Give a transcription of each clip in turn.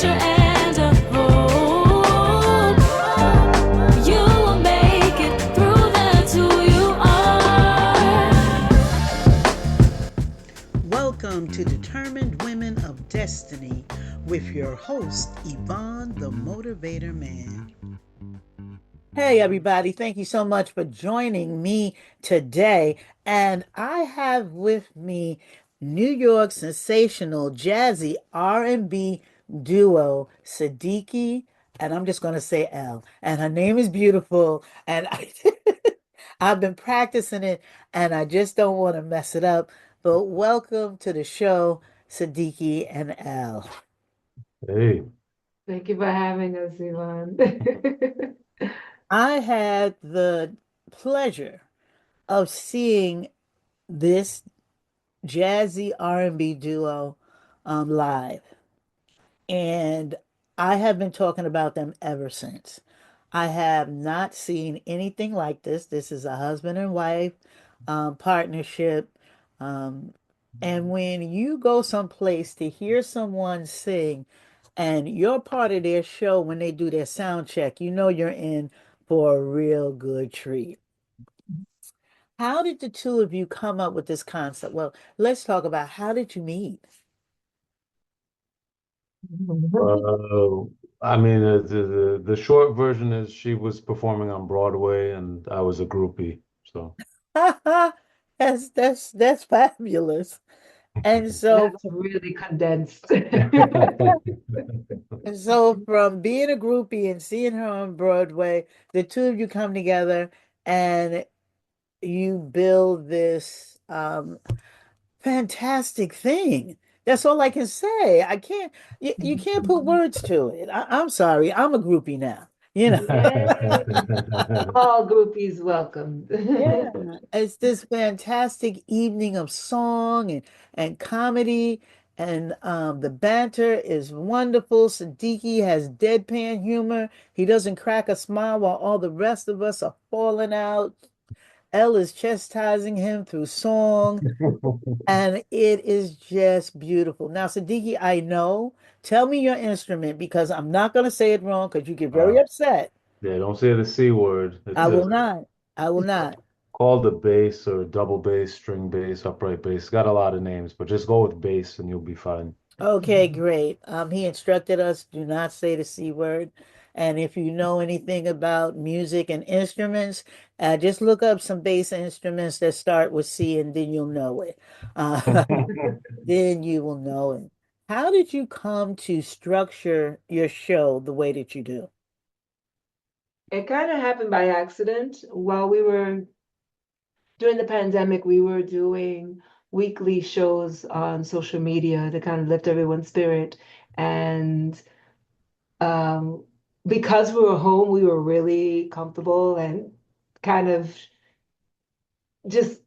future and a hope. You will make it through, that's who you are. Welcome to Determined Women of Destiny with your host, Yvonne, the Motivator Man. Hey, everybody. Thank you so much for joining me today. And I have with me New York sensational jazzy R&B duo Sadiki, and I'm just going to say L. And her name is beautiful. And I've been practicing it, and I just don't want to mess it up. But welcome to the show, Sadiki and L. Hey, Thank you for having us, Yvonne. I had the pleasure of seeing this jazzy R&B duo live, and I have been talking about them ever since. I have not seen anything like this. This is a husband and wife partnership. Um, and when you go someplace to hear someone sing and you're part of their show when they do their sound check, you know you're in for a real good treat. How did the two of you come up with this concept? Well, let's talk about how did you meet? uh, I mean, the short version is she was performing on Broadway and I was a groupie. So, That's fabulous. And so That's really condensed. and so from being a groupie and seeing her on Broadway, the two of you come together and you build this fantastic thing. That's all I can say. I can't, you can't put words to it. I'm sorry. I'm a groupie now, you know. Yay. All groupies welcome. Yeah, it's this fantastic evening of song and comedy, and the banter is wonderful. Siddiqui has deadpan humor. He doesn't crack a smile while all the rest of us are falling out. Elle is chastising him through song, and it is just beautiful. Now, Siddiqui, I know. Tell me your instrument because I'm not going to say it wrong because you get very uh, upset. yeah, don't say the C word. I will It's not. I will not. called the bass or double bass, string bass, upright bass. It's got a lot of names, but just go with bass and you'll be fine. Okay, great. He instructed us do not say the C word. And if you know anything about music and instruments, just look up some bass instruments that start with C and then you'll know it. Uh, then you will know it. How did you come to structure your show the way that you do? It kind of happened by accident. While we were during the pandemic, we were doing weekly shows on social media to kind of lift everyone's spirit. And um, because we were home, we were really comfortable and kind of just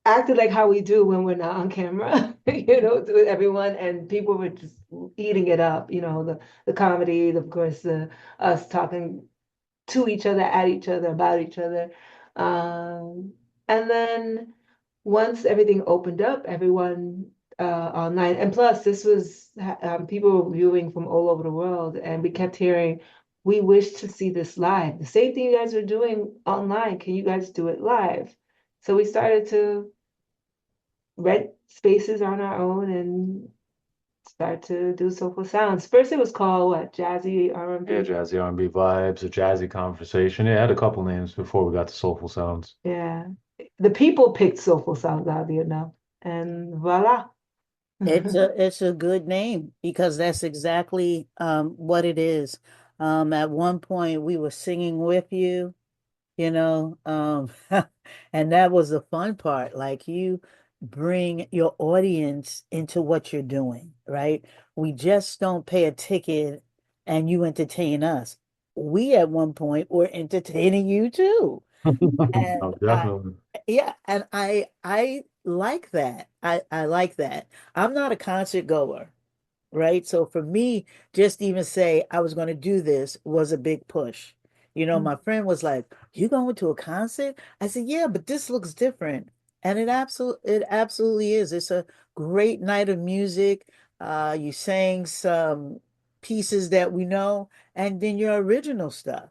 acted like how we do when we're not on camera, with everyone, and people were just eating it up, the comedy, of course, the us talking to each other, at each other, about each other. Um, and then once everything opened up, everyone online, and plus this was people were viewing from all over the world, and we kept hearing, we wish to see this live. The same thing you guys are doing online, can you guys do it live? So we started to rent spaces on our own and start to do Soulful Sounds. First, it was called what? Jazzy R&B. Yeah, jazzy R&B vibes, a jazzy conversation. Yeah, it had a couple names before we got to Soulful Sounds. Yeah, the people picked Soulful Sounds, oddly enough, and voila. It's a good name because that's exactly what it is. At one point we were singing with you, you know, and that was the fun part. Like you bring your audience into what you're doing, right? We just don't pay a ticket and you entertain us. We at one point were entertaining you too. And Oh, definitely. yeah, and I like that. I like that. I'm not a concert goer, right? So for me, just to even say I was going to do this was a big push. You know, my friend was like, "You going to a concert?" I said, "Yeah, but this looks different." And it absolutely is. It's a great night of music. You sang some pieces that we know, and then your original stuff.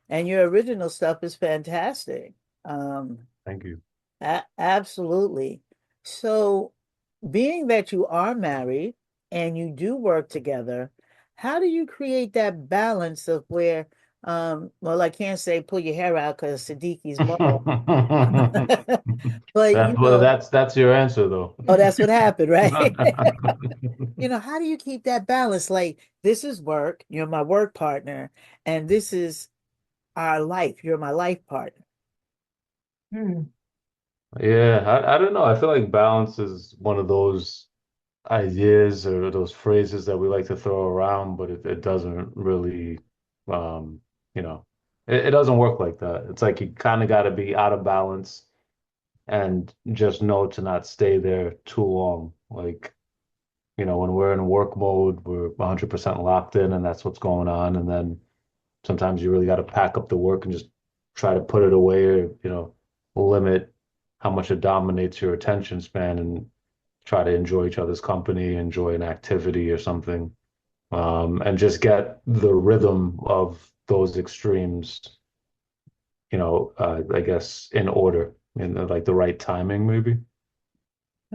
And your original stuff is fantastic. Um, Thank you. Absolutely. So, being that you are married and you do work together, how do you create that balance of where, well, I can't say pull your hair out because Sadiki's bald, but That's what that's your answer though. oh, that's what happened, right? How do you keep that balance? Like, this is work, you're my work partner, and this is our life, you're my life partner. Hmm. Yeah, I don't know. I feel like balance is one of those ideas or those phrases that we like to throw around, but it doesn't really, um, you know, it doesn't work like that. It's like you kind of got to be out of balance and just know to not stay there too long. Like, when we're in work mode, we're 100% locked in and that's what's going on. And then sometimes you really got to pack up the work and just try to put it away or, limit how much it dominates your attention span and try to enjoy each other's company, enjoy an activity or something, and just get the rhythm of those extremes, I guess in order, in like the right timing, maybe.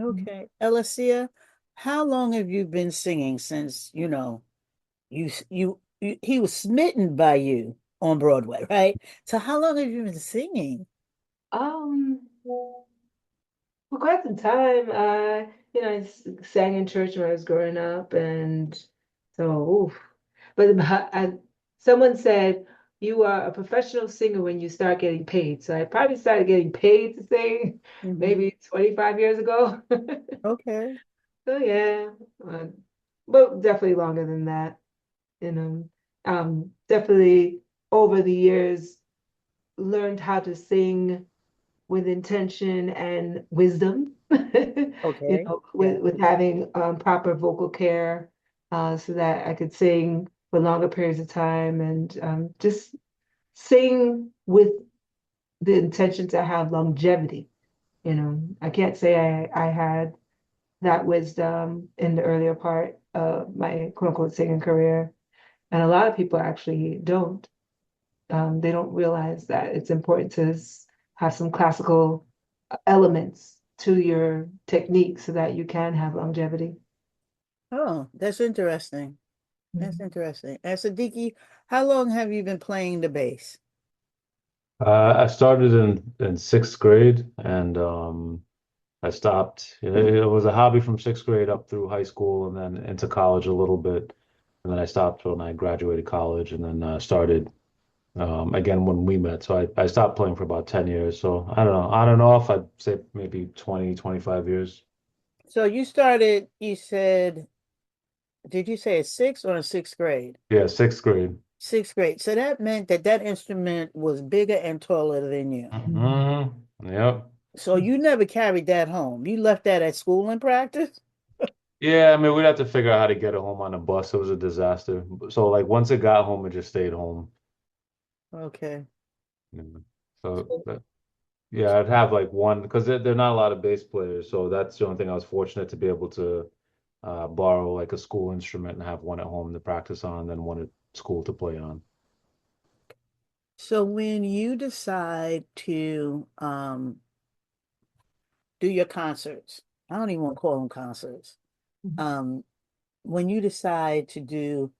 Okay. Elasea, how long have you been singing since, he was smitten by you on Broadway, right? So how long have you been singing? For quite some time, sang in church when I was growing up, and so, oof. But someone said you are a professional singer when you start getting paid. So I probably started getting paid to sing Hmm. maybe 25 years ago. Okay. So yeah, uh, but definitely longer than that. You know, definitely over the years learned how to sing with intention and wisdom, Okay. Yeah. with having proper vocal care, so that I could sing for longer periods of time and just sing with the intention to have longevity. I can't say I had that wisdom in the earlier part of my quote unquote singing career. And a lot of people actually don't. They don't realize that it's important to have some classical elements to your technique so that you can have longevity. Oh, that's interesting. That's Mhm. interesting. And Sadiki, how long have you been playing the bass? I started in sixth grade and I stopped. It was a hobby from sixth grade up through high school and then into college a little bit. And then I stopped when I graduated college and then started again when we met. So I stopped playing for about 10 years. So I don't know. I don't know if I'd say maybe 20, 25 years. So you started, you said, did you say a sixth or a sixth grade? Yeah, sixth grade. Sixth grade. So that meant that that instrument was bigger and taller than you. Yep. So you never carried that home. You left that at school and practice? Yeah, I mean, we'd have to figure out how to get it home on a bus. It was a disaster. So like once it got home, it just stayed home. Okay. Yeah. So yeah, I'd have like one because there are not a lot of bass players. So that's the only thing I was fortunate to be able to borrow like a school instrument and have one at home to practice on, and then one at school to play on. So when you decide to do your concerts, I don't even want to call them concerts. Um, when you decide to do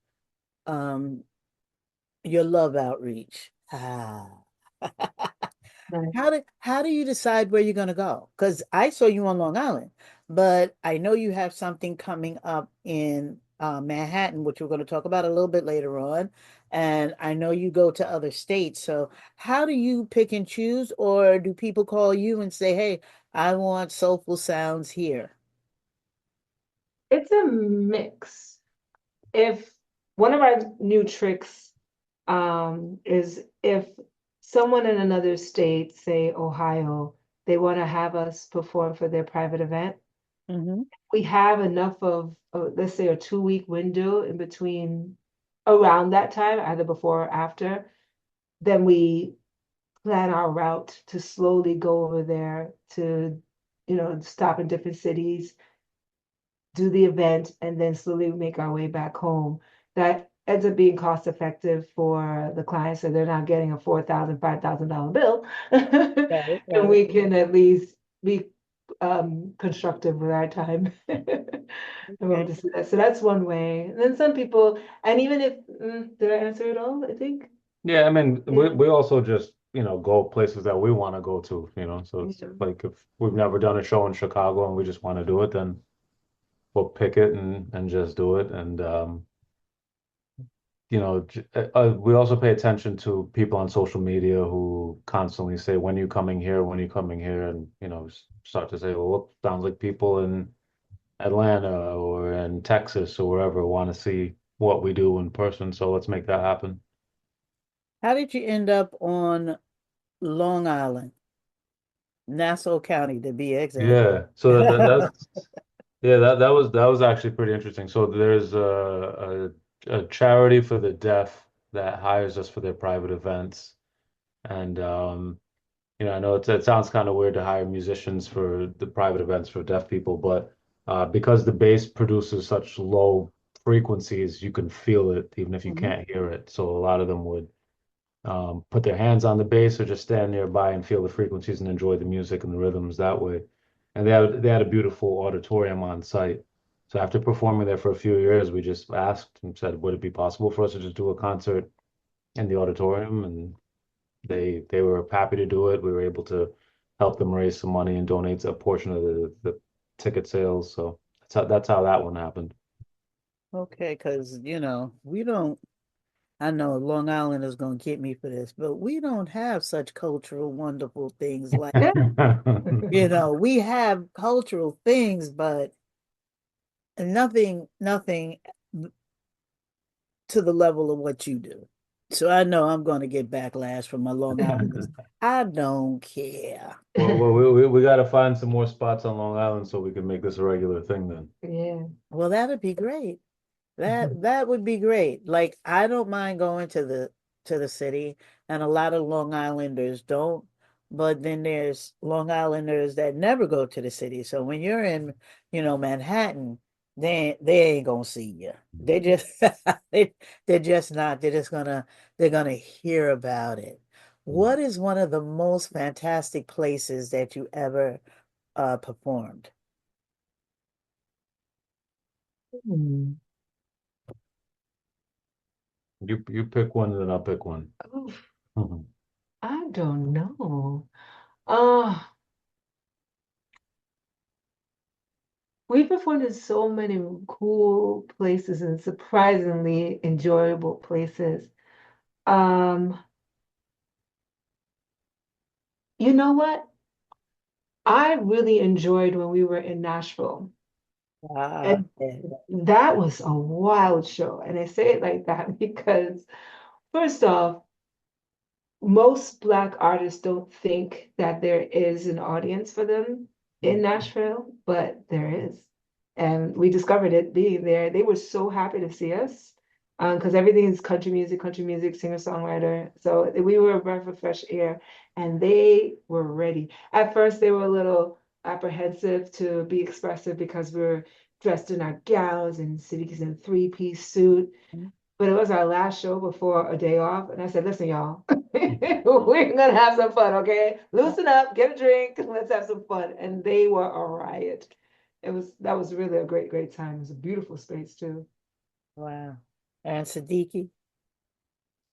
um your love outreach, Right. how do you decide where you're gonna go? Because I saw you on Long Island, but I know you have something coming up in Manhattan, which we're going to talk about a little bit later on. And I know you go to other states. So how do you pick and choose, or do people call you and say, "Hey, I want Soulful Sounds here"? It's a mix. If one of our new tricks is if someone in another state, say Ohio, they want to have us perform for their private event, Hmm. we have enough of, let's say, a 2 week window in between around that time, either before or after, then we plan our route to slowly go over there to, stop in different cities. do the event, and then slowly make our way back home. That ends up being cost effective for the client, so they're not getting a $4,000, $5,000 bill. Right, And right. we can at least be constructive with our time. I'm able Okay. to see that. So that's one way. And then some people, and even if, did I answer it all? I think. Yeah, I mean, Yeah. we also just, go places that we want to go to, So it's Yeah. like if we've never done a show in Chicago and we just want to do it, then we'll pick it and just do it. And we also pay attention to people on social media who constantly say, "When are you coming here? When are you coming here?" And start to say, "Well, look, sounds like people in Atlanta or in Texas or wherever want to see what we do in person. So let's make that happen." How did you end up on Long Island, Nassau County to be exact? Yeah. So that's yeah, that was actually pretty interesting. So there's a charity for the deaf that hires us for their private events. And I know it sounds kind of weird to hire musicians for the private events for deaf people, but because the bass produces such low frequencies, you can feel it even if you Mhm. can't hear it. So a lot of them would put their hands on the bass or just stand nearby and feel the frequencies and enjoy the music and the rhythms that way. And they had a beautiful auditorium on site. So after performing there for a few years, we just asked and said, would it be possible for us to just do a concert in the auditorium? And they were happy to do it. We were able to help them raise some money and donate a portion of the ticket sales. So that's how that one happened. Okay, because we don't. I know Long Island is going to get me for this, but we don't have such cultural, wonderful things like, Yeah. we have cultural things, but nothing to the level of what you do. So I know I'm going to get backlash from my Long Islanders. I don't care. Well, we got to find some more spots on Long Island so we can make this a regular thing then. Yeah. Well, that'd be great. That would be great. Like I don't mind going to the city, and a lot of Long Islanders don't. But then there's Long Islanders that never go to the city. So when you're in, Manhattan, they ain't gonna see you. They just they're just not. They're gonna hear about it. What is one of the most fantastic places that you ever performed? Hmm. You pick one and then I'll pick one. Oof, Mhm. I don't know. Uh, we performed in so many cool places and surprisingly enjoyable places. Um, you know what? I really enjoyed when we were in Nashville. Ah, And yeah. that was a wild show. And I say it like that because, first off, most Black artists don't think that there is an audience for them in Nashville, but there is. And we discovered it being there. They were so happy to see us because everything is country music, singer-songwriter. So we were a breath of fresh air and they were ready. At first, they were a little apprehensive to be expressive because we were dressed in our gowns and Sadiki's in three-piece suit. But it was our last show before a day off. And I said, listen, y'all, we're gonna have some fun, okay? Loosen up, get a drink, let's have some fun. And they were a riot. That was really a great, great time. It was a beautiful space too. Wow. And Sadiki?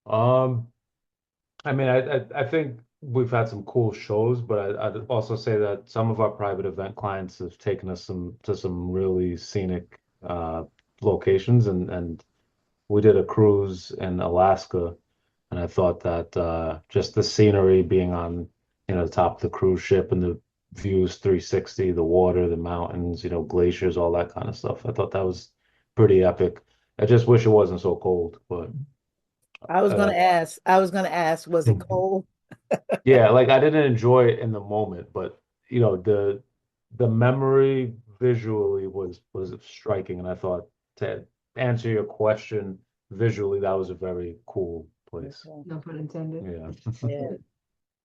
Um, I mean, I think we've had some cool shows, but I'd also say that some of our private event clients have taken us to some really scenic locations, and we did a cruise in Alaska, and I thought that just the scenery being on the top of the cruise ship and the views 360, the water, the mountains, glaciers, all that kind of stuff. I thought that was pretty epic. I just wish it wasn't so cold, but uh, I was gonna ask, was it cold? yeah, like I didn't enjoy it in the moment, but the memory visually was striking, and I thought to answer your question visually, that was a very cool place. Okay. No pun intended. Yeah. Yeah.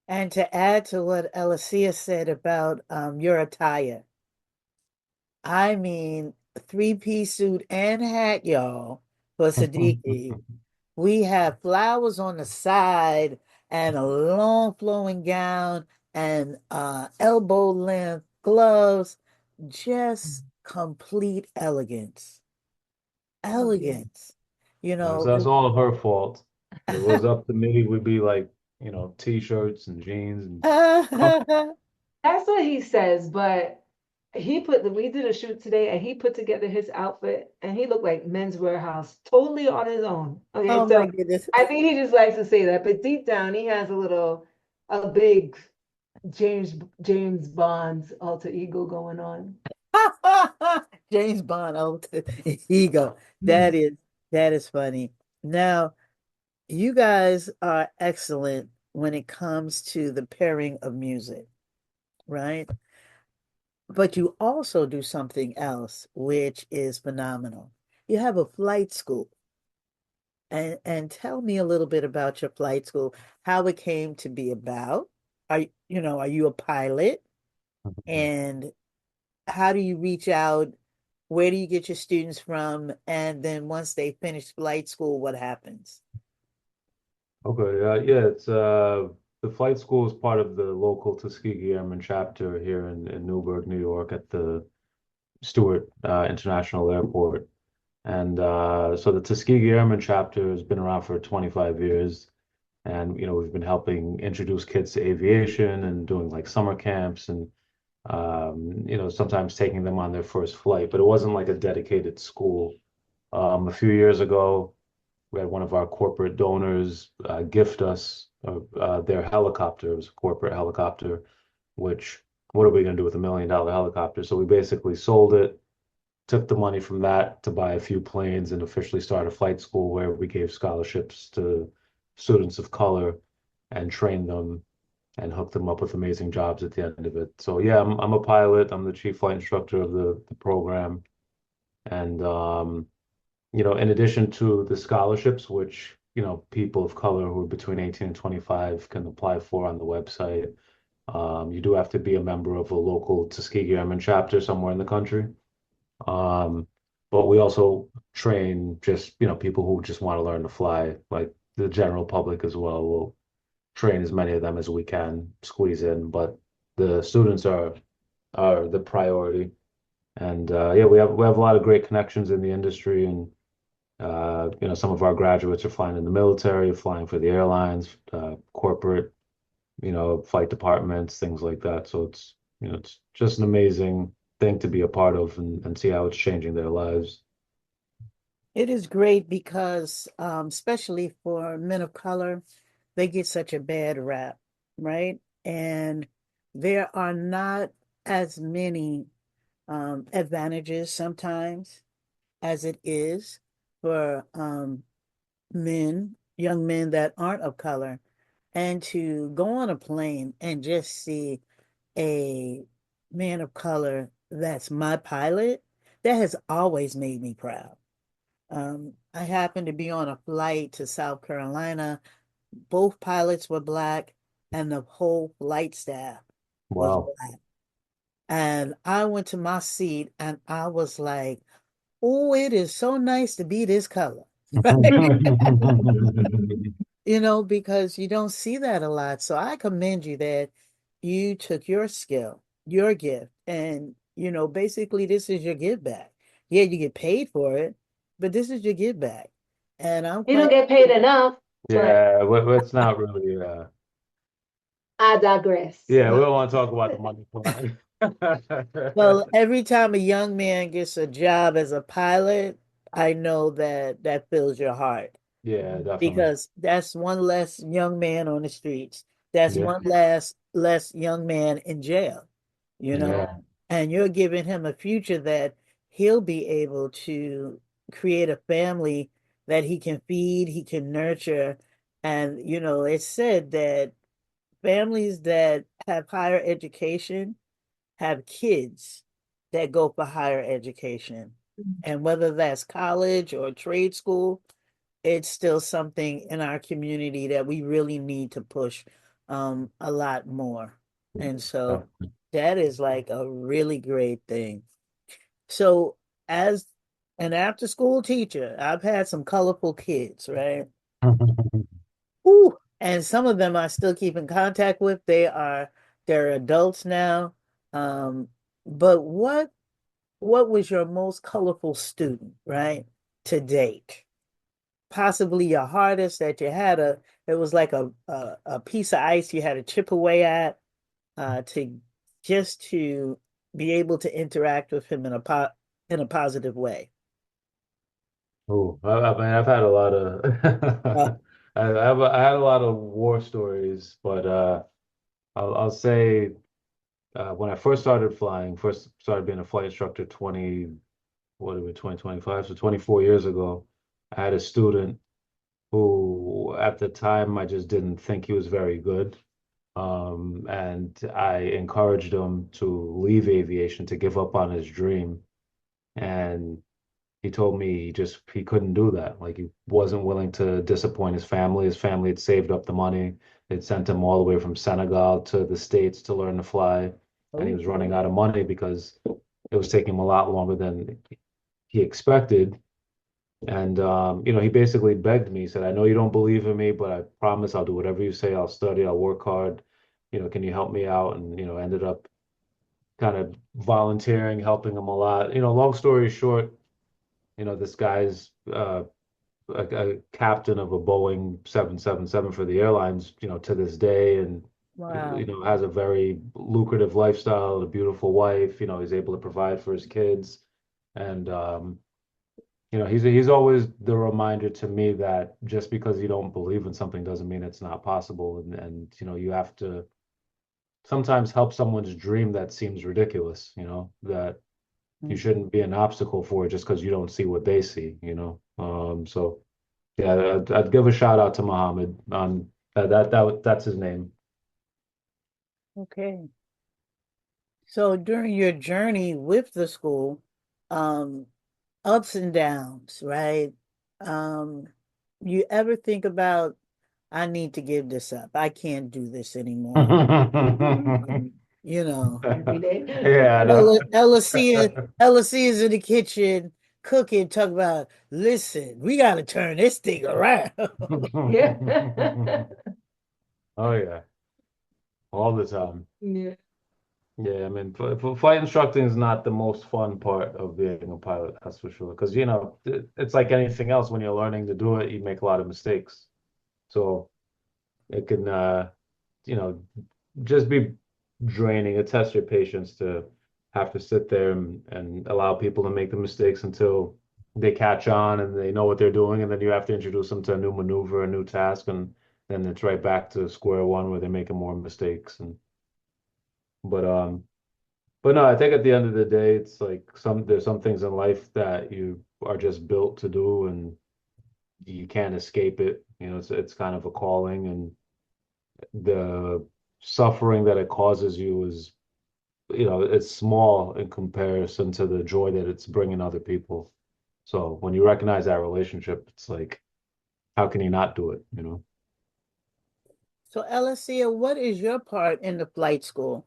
And to add to what Elasea said about your attire, I mean, three-piece suit and hat, y'all, for Sadiki. We have flowers on the side and a long flowing gown and elbow length gloves. Just complete elegance. Elegance. You know, That's all her fault. If it was up to me, we'd be like, t-shirts and jeans and That's what he says, but we did a shoot today and he put together his outfit and he looked like Men's Warehouse totally on his own. Okay, oh my so goodness. I think he just likes to say that, but deep down he has a big James Bond's alter ego going on. James Bond alter ego. That Mm. is that is funny. Now, you guys are excellent when it comes to the pairing of music, right? But you also do something else, which is phenomenal. You have a flight school. And tell me a little bit about your flight school, how it came to be about. Are you a pilot? And how do you reach out? Where do you get your students from? And then once they finish flight school, what happens? Okay, yeah, it's the flight school is part of the local Tuskegee Airmen chapter here in Newburgh, New York, at the Stewart International Airport. And so the Tuskegee Airmen chapter has been around for 25 years. And, we've been helping introduce kids to aviation and doing like summer camps and, sometimes taking them on their first flight. But it wasn't like a dedicated school. A few years ago, we had one of our corporate donors gift us their helicopter. It was a corporate helicopter, which what are we going to do with $1 million helicopter? So we basically sold it, took the money from that to buy a few planes and officially start a flight school where we gave scholarships to students of color and trained them and hooked them up with amazing jobs at the end of it. So yeah, I'm a pilot. I'm the chief flight instructor of the program. And in addition to the scholarships, which, people of color who are between 18 and 25 can apply for on the website, you do have to be a member of a local Tuskegee Airmen chapter somewhere in the country. Um, but we also train just, people who just want to learn to fly, like the general public as well. We'll train as many of them as we can squeeze in, but the students are the priority. And yeah, we have a lot of great connections in the industry, and some of our graduates are flying in the military, flying for the airlines, corporate, flight departments, things like that. So it's just an amazing thing to be a part of and see how it's changing their lives. It is great because, especially for men of color, they get such a bad rap, right? And there are not as many advantages sometimes as it is for young men that aren't of color, and to go on a plane and just see a man of color that's my pilot, that has always made me proud. I happened to be on a flight to South Carolina. Both pilots were black, and the whole flight staff was Wow. black. And I went to my seat and I was like, oh, it is so nice to be this color. Right? Because you don't see that a lot. So I commend you that you took your skill, your gift, and basically this is your give back. Yeah, you get paid for it, but this is your give back. And I'm He quite don't get paid enough, but Yeah, it's not really. I digress. Yeah, we don't want to talk about the money plan. well, every time a young man gets a job as a pilot, I know that that fills your heart. Yeah, definitely. Because that's one less young man on the streets. That's Yeah, one less young man in jail, you know, yeah. and you're giving him a future that he'll be able to create a family that he can feed, he can nurture. And, it's said that families that have higher education have kids that go for higher education. And whether that's college or trade school, it's still something in our community that we really need to push a lot more. And so that is like a really great thing. So as an after school teacher, I've had some colorful kids, right? Ooh, and some of them I still keep in contact with. They're adults now. Um, but what was your most colorful student, right? To date? Possibly your hardest that you had it was like a piece of ice you had to chip away at to just to be able to interact with him in a positive way. Oh, I mean, I've had a lot of Uh, I had a lot of war stories, but I'll say when I first started flying, first started being a flight instructor 20, what are we, 2025, so 24 years ago, I had a student who at the time I just didn't think he was very good. And I encouraged him to leave aviation, to give up on his dream. And he told me he couldn't do that. Like he wasn't willing to disappoint his family. His family had saved up the money. They'd sent him all the way from Senegal to the States to learn to fly. And he oh, was running out of money because it was taking him a lot longer than he expected. And he basically begged me. He said, "I know you don't believe in me, but I promise I'll do whatever you say. I'll study, I'll work hard. Can you help me out?" And ended up kind of volunteering, helping him a lot. Long story short, this guy's a captain of a Boeing 777 for the airlines, to this day, and wow. has a very lucrative lifestyle, a beautiful wife. He's able to provide for his kids, and he's always the reminder to me that just because you don't believe in something doesn't mean it's not possible, and you have to sometimes help someone's dream that seems ridiculous, that you Mm. shouldn't be an obstacle for it just because you don't see what they see, so yeah, I'd give a shout out to Muhammad on that's his name. Okay. So during your journey with the school, um, ups and downs, right? Um, you ever think about, I need to give this up. I can't do this anymore. You know, Every day. Yeah, I Ella, know. Ella C is in the kitchen cooking, talk about, listen, we got to turn this thing around. Yeah. Oh yeah, all the time. Yeah. Yeah, I mean, flight instructing is not the most fun part of being a pilot, that's for sure. Because, it's like anything else. When you're learning to do it, you make a lot of mistakes. So it can, you know, just be draining. It tests your patience to have to sit there and allow people to make the mistakes until they catch on and they know what they're doing. And then you have to introduce them to a new maneuver, a new task, and then it's right back to square one where they're making more mistakes. But, um, but no, I think at the end of the day, it's like there's some things in life that you are just built to do and you can't escape it. It's kind of a calling, and the suffering that it causes you is, it's small in comparison to the joy that it's bringing other people. So when you recognize that relationship, it's like, how can you not do it? So, Elasea, what is your part in the flight school?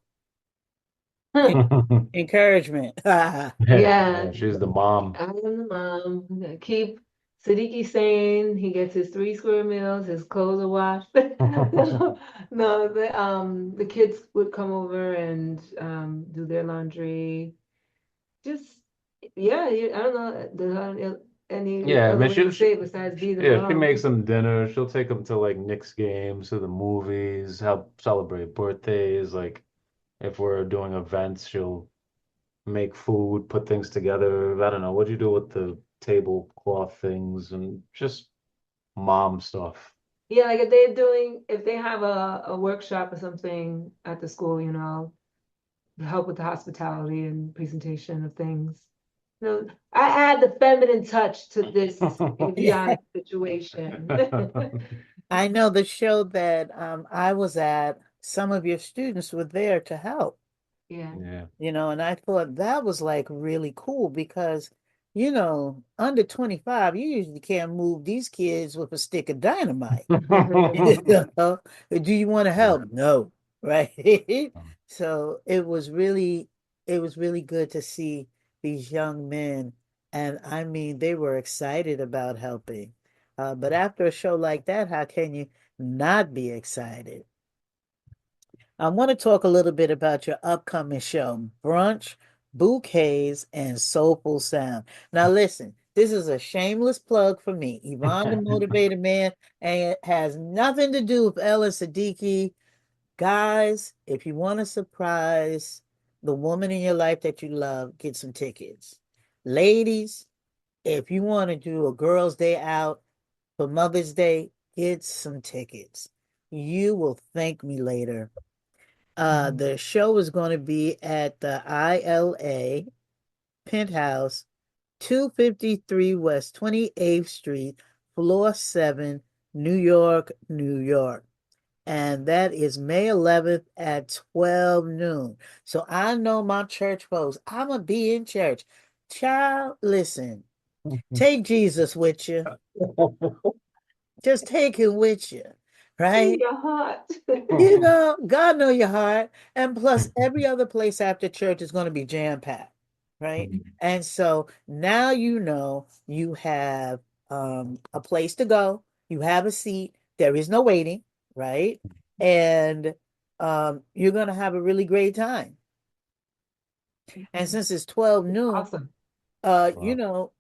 En- Encouragement. Yeah, Yeah, yeah, she's the mom. I am the mom. I'm gonna keep Sadiki sane. He gets his 3 square meals, his clothes are washed. No, no, the kids would come over and do their laundry. Just yeah, I don't know any Yeah, I other mean, way to say it besides be the she makes mom. them dinner. She'll take them to like Knicks games, to the movies, help celebrate birthdays. Like if we're doing events, she'll make food, put things together. I don't know. What do you do with the tablecloth things and just mom stuff? Yeah, like if they have a workshop or something at the school, help with the hospitality and presentation of things. I add the feminine touch to this Yeah, chaotic situation. I know the show that I was at, some of your students were there to help. Yeah. Yeah. And I thought that was like really cool because, under 25, you usually can't move these kids with a stick of dynamite. You know? Do you want to help? No, right? So it was really good to see these young men And I mean, they were excited about helping. But after a show like that, how can you not be excited? I want to talk a little bit about your upcoming show, Brunch, Bouquets, and Soulful Sound. Now, listen, this is a shameless plug for me, Yvonne the Motivated Man, and it has nothing to do with Ella Sadiki. Guys, if you want to surprise the woman in your life that you love, get some tickets. Ladies, if you want to do a girls' day out for Mother's Day, get some tickets. You will thank me later. Mhm. The show is going to be at the ILA Penthouse, 253 West 28th Street, floor 7, New York, New York. And that is May 11th at 12 noon. So I know my church folks, I'm going to be in church. Child, listen, take Jesus with you. Just take him with you, In right? your heart. You know, God know your heart. And plus, every other place after church is going to be jam-packed, right? And so now you know you have a place to go. You have a seat. There is no waiting, right? And you're going to have a really great time. And since it's 12 noon, Awesome. you Wow. know,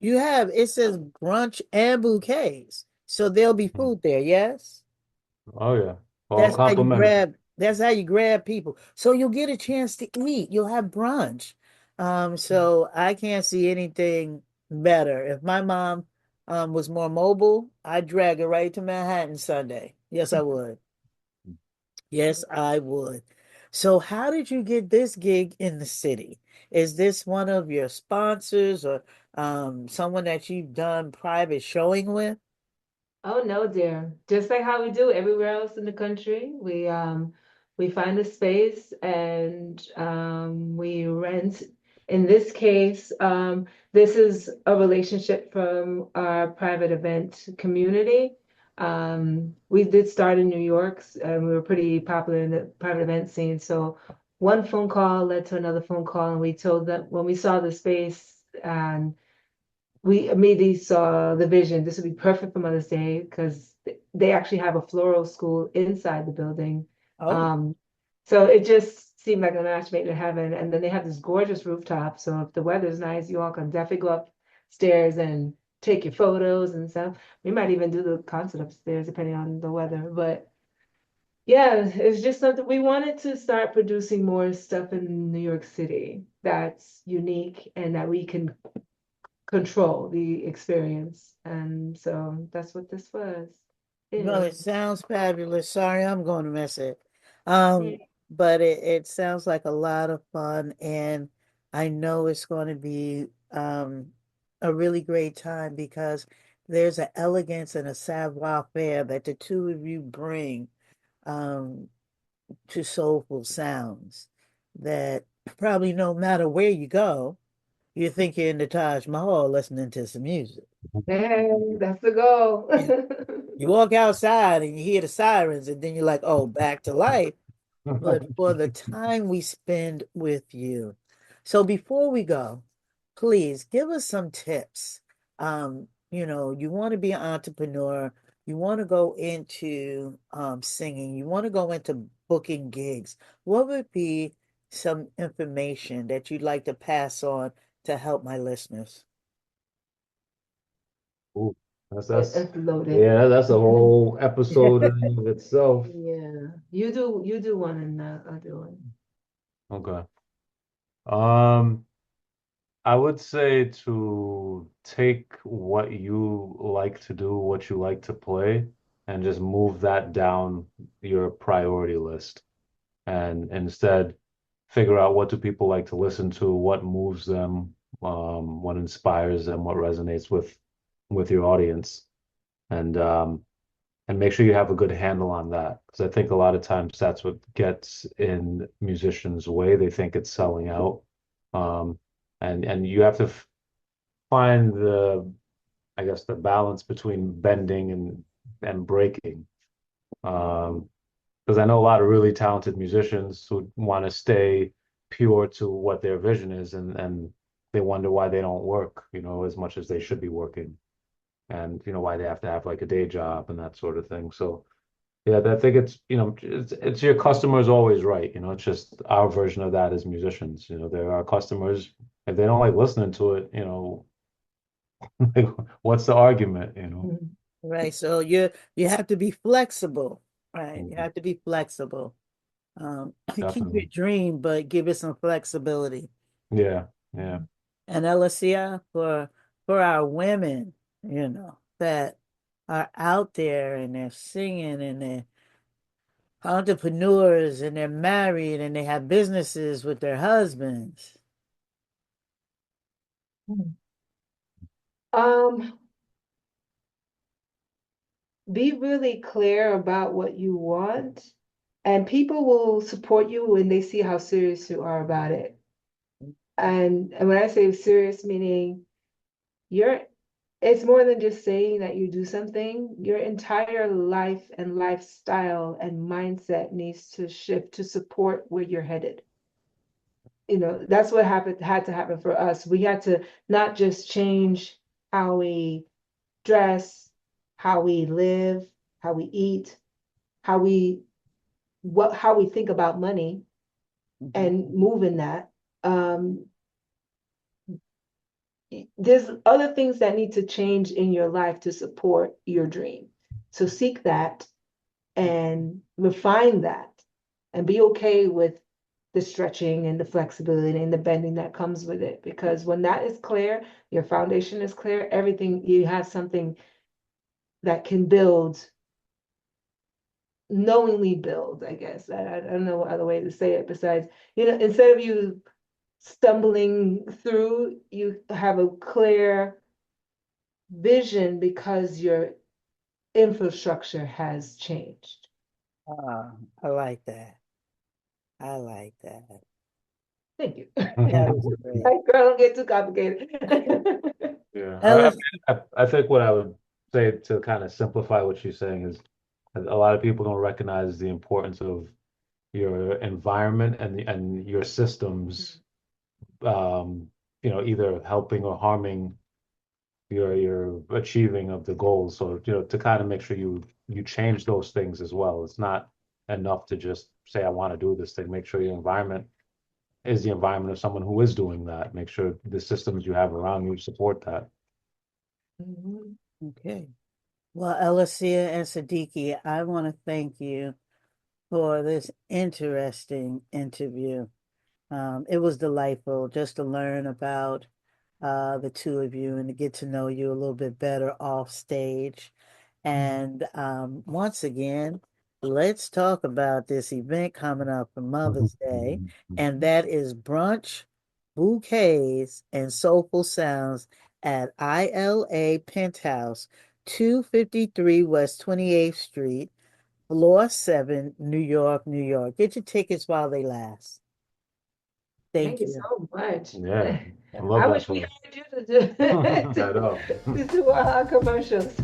you have, it says brunch and bouquets. So there'll be food there, yes? Oh yeah. All complimentary. That's how you grab people. So you'll get a chance to eat. You'll have brunch. So I can't see anything better. If my mom was more mobile, I'd drag her right to Manhattan Sunday. Yes, I would. Yes, I would. So how did you get this gig in the city? Is this one of your sponsors or someone that you've done private showing with? Oh no, dear. Just like how we do everywhere else in the country, we find a space and we rent. In this case, this is a relationship from our private event community. We did start in New York, and we were pretty popular in the private event scene. So one phone call led to another phone call, and we told them when we saw the space and we immediately saw the vision. This would be perfect for Mother's Day because they actually have a floral school inside the building. Oh, Um, so it just seemed like a match made in heaven. And then they have this gorgeous rooftop. So if the weather's nice, you all can definitely go upstairs and take your photos and stuff. We might even do the concert upstairs depending on the weather. But yeah, it's just something we wanted to start producing more stuff in New York City that's unique and that we can control the experience. And so that's what this was, well, is. it sounds fabulous. Sorry, I'm going to miss it. Um, but it sounds like a lot of fun, and I know it's going to be a really great time because there's an elegance and a savoir-faire that the two of you bring um to Soulful Sounds that probably no matter where you go, you think you're in the Taj Mahal listening to some music. Hey, that's the goal. You walk outside and you hear the sirens, and then you're like, oh, back to life. But for the time we spend with you. So before we go, please give us some tips. You want to be an entrepreneur, you want to go into singing, you want to go into booking gigs. What would be some information that you'd like to pass on to help my listeners? Ooh, that's It's loaded. yeah, that's a whole episode in of itself. Yeah, you do one and I'll do one. Okay. Um, I would say to take what you like to do, what you like to play, and just move that down your priority list. And instead figure out what do people like to listen to, what moves them, what inspires them, what resonates with your audience. And make sure you have a good handle on that. Because I think a lot of times that's what gets in musicians' way. They think it's selling out. Um, and you have to find I guess, the balance between bending and breaking. Because I know a lot of really talented musicians who want to stay pure to what their vision is, and they wonder why they don't work, as much as they should be working, and why they have to have like a day job and that sort of thing. So yeah, I think it's your customer's always right. It's just our version of that as musicians. There are customers, if they don't like listening to it, like, what's the argument? Mhm. Right. So you have to be flexible, right? You Mhm. have to be flexible. Keep your Definitely. dream, but give it some flexibility. Yeah, yeah. And Elasea for our women, that are out there and they're singing and they're entrepreneurs and they're married and they have businesses with their husbands. Um, be really clear about what you want, and people will support you when they see how serious you are about it. And when I say serious, meaning you're, it's more than just saying that you do something. Your entire life and lifestyle and mindset needs to shift to support where you're headed. That's what had to happen for us. We had to not just change how we dress, how we live, how we eat, how we how we think about money Mhm. and move in that. Um, there's other things that need to change in your life to support your dream. So seek that and refine that and be okay with the stretching and the flexibility and the bending that comes with it. Because when that is clear, your foundation is clear, everything, you have something that can build, knowingly build, I guess. I don't know what other way to say it besides, instead of you stumbling through, you have a clear vision because your infrastructure has changed. I like that. I like that. Thank you. That was great. Like, girl, don't get too complicated. Yeah, Ellis, I think what I would say to kind of simplify what she's saying is a lot of people don't recognize the importance of your environment and your systems, either helping or harming your achieving of the goals. So, to kind of make sure you change those things as well. It's not enough to just say, I want to do this thing. Make sure your environment is the environment of someone who is doing that. Make sure the systems you have around you support that. Mhm. okay. Well, Elisea and Sadiki, I want to thank you for this interesting interview. It was delightful just to learn about the two of you and to get to know you a little bit better off stage. And once again, let's talk about this event coming up for Mother's Day, and that is Brunch, Bouquets, and Soulful Sounds at ILA Penthouse, 253 West 28th Street, Floor 7, New York, New York. Get your tickets while they last. Thank Thank you you. so much. Yeah, I love I that wish we place. had you to do, I know. to do our commercials.